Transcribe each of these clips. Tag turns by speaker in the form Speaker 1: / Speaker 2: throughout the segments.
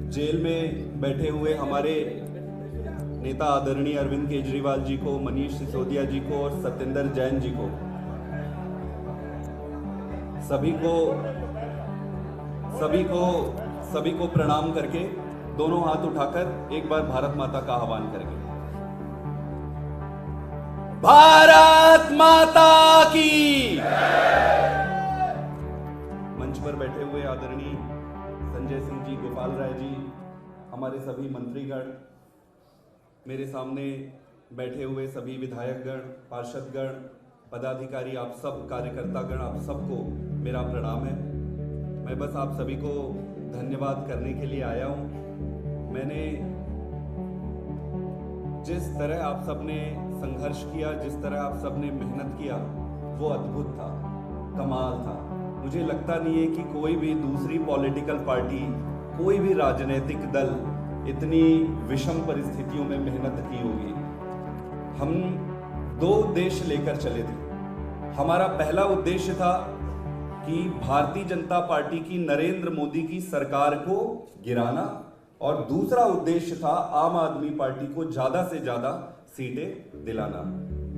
Speaker 1: Jail में बैठे हुए हमारे नेता आदरणीय अरविंद केजरीवाल जी को, मनीष सिसोदिया जी को और सत्येंद्र जैन जी को, सभी को प्रणाम करके दोनों हाथ उठाकर एक बार भारत माता का आह्वान करेंगे। भारत माता की। मंच पर बैठे हुए आदरणीय संजय सिंह जी, गोपाल राय जी, हमारे सभी मंत्रीगण, मेरे सामने बैठे हुए सभी विधायकगण, पार्षदगण, पदाधिकारी, आप सब कार्यकर्तागण, आप सबको मेरा प्रणाम है। मैं बस आप सभी को धन्यवाद करने के लिए आया हूँ। मैंने जिस तरह आप सबने संघर्ष किया, जिस तरह आप सबने मेहनत किया, वो अद्भुत था, कमाल था। मुझे लगता नहीं है कि कोई भी दूसरी पॉलिटिकल पार्टी, कोई भी राजनीतिक दल इतनी विषम परिस्थितियों में मेहनत की होगी। हम दो उद्देश्य लेकर चले थे। हमारा पहला उद्देश्य था कि भारतीय जनता पार्टी की, नरेंद्र मोदी की सरकार को गिराना, और दूसरा उद्देश्य था आम आदमी पार्टी को ज्यादा से ज्यादा सीटें दिलाना।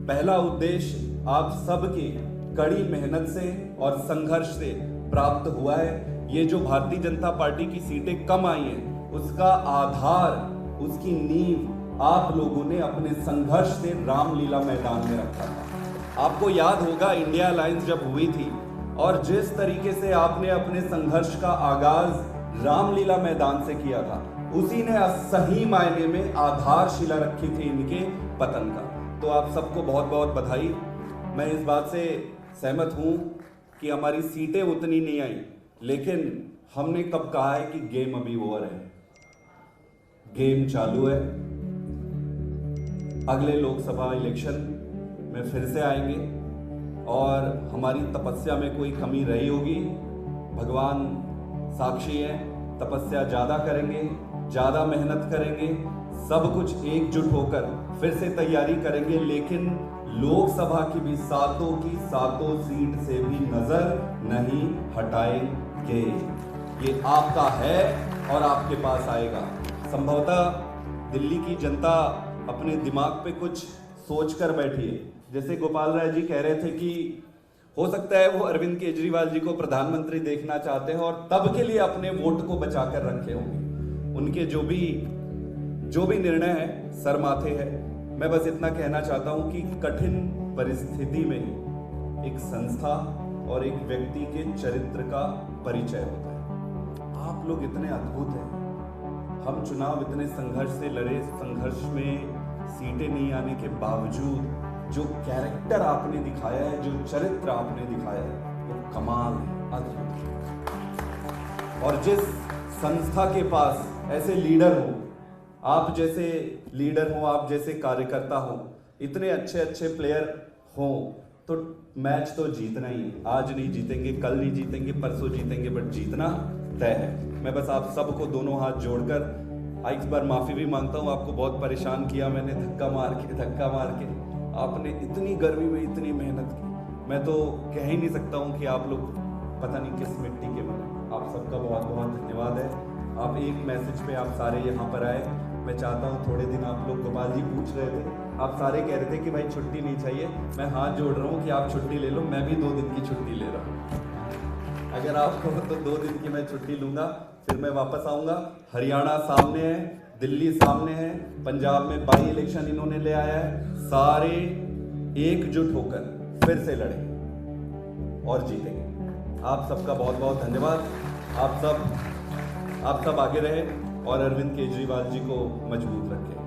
Speaker 1: पहला उद्देश्य आप सबकी कड़ी मेहनत से और संघर्ष से प्राप्त हुआ है। ये जो भारतीय जनता पार्टी की सीटें कम आई हैं, उसका आधार, उसकी नींव आप लोगों ने अपने संघर्ष से रामलीला मैदान में रखा था। आपको याद होगा, इंडिया अलायंस जब हुई थी और जिस तरीके से आपने अपने संघर्ष का आगाज रामलीला मैदान से किया था, उसी ने सही मायने में आधारशिला रखी थी इनके पतन का। तो आप सबको बहुत बहुत बधाई। मैं इस बात से सहमत हूं कि हमारी सीटें उतनी नहीं आई, लेकिन हमने कब कहा है कि गेम अभी ओवर है? गेम चालू है। अगले लोकसभा इलेक्शन में फिर से आएंगे और हमारी तपस्या में कोई कमी रही होगी, भगवान साक्षी है, तपस्या ज्यादा करेंगे, ज्यादा मेहनत करेंगे, सब कुछ एकजुट होकर फिर से तैयारी करेंगे। लेकिन लोकसभा की भी सातों की सातों सीट से भी नजर नहीं हटाएंगे। ये आपका है और आपके पास आएगा। संभवतः दिल्ली की जनता अपने दिमाग पे कुछ सोच कर बैठी है। जैसे गोपाल राय जी कह रहे थे कि हो सकता है वो अरविंद केजरीवाल जी को प्रधानमंत्री देखना चाहते हैं और तब के लिए अपने वोट को बचाकर रखे होंगे। उनके जो भी निर्णय है सर माथे है। मैं बस इतना कहना चाहता हूं कि कठिन परिस्थिति में एक संस्था और एक व्यक्ति के चरित्र का परिचय होता है। आप लोग इतने अद्भुत हैं। हम चुनाव इतने संघर्ष से लड़े, संघर्ष में सीटें नहीं आने के बावजूद जो कैरेक्टर आपने दिखाया है, जो चरित्र आपने दिखाया है, वो कमाल है, अद्भुत। और जिस संस्था के पास ऐसे लीडर हो, आप जैसे लीडर हो, आप जैसे कार्यकर्ता हो, इतने अच्छे अच्छे प्लेयर हो, तो मैच तो जीतना ही है। आज नहीं जीतेंगे, कल नहीं जीतेंगे, परसों जीतेंगे, बट जीतना तय है। मैं बस आप सबको दोनों हाथ जोड़कर एक बार माफी भी मांगता हूँ। आपको बहुत परेशान किया मैंने, धक्का मार के। आपने इतनी गर्मी में इतनी मेहनत की, मैं तो कह ही नहीं सकता हूँ कि आप लोग पता नहीं किस मिट्टी के बने। आप सबका बहुत बहुत धन्यवाद है। आप एक मैसेज पे आप सारे यहाँ पर आए। मैं चाहता हूँ थोड़े दिन आप लोग, गोपाल जी पूछ रहे थे, आप सारे कह रहे थे कि भाई छुट्टी नहीं चाहिए। मैं हाथ जोड़ रहा हूँ कि आप छुट्टी ले लो। मैं भी 2 दिन की छुट्टी ले रहा हूँ। अगर आपको तो 2 दिन की मैं छुट्टी लूंगा, फिर मैं वापस आऊँगा। हरियाणा सामने है, दिल्ली सामने है, पंजाब में बाई इलेक्शन इन्होंने ले आया है। सारे एकजुट होकर फिर से लड़ेंगे और जीतेंगे। आप सबका बहुत बहुत धन्यवाद। आप सब आगे रहे और अरविंद केजरीवाल जी को मजबूत रखें।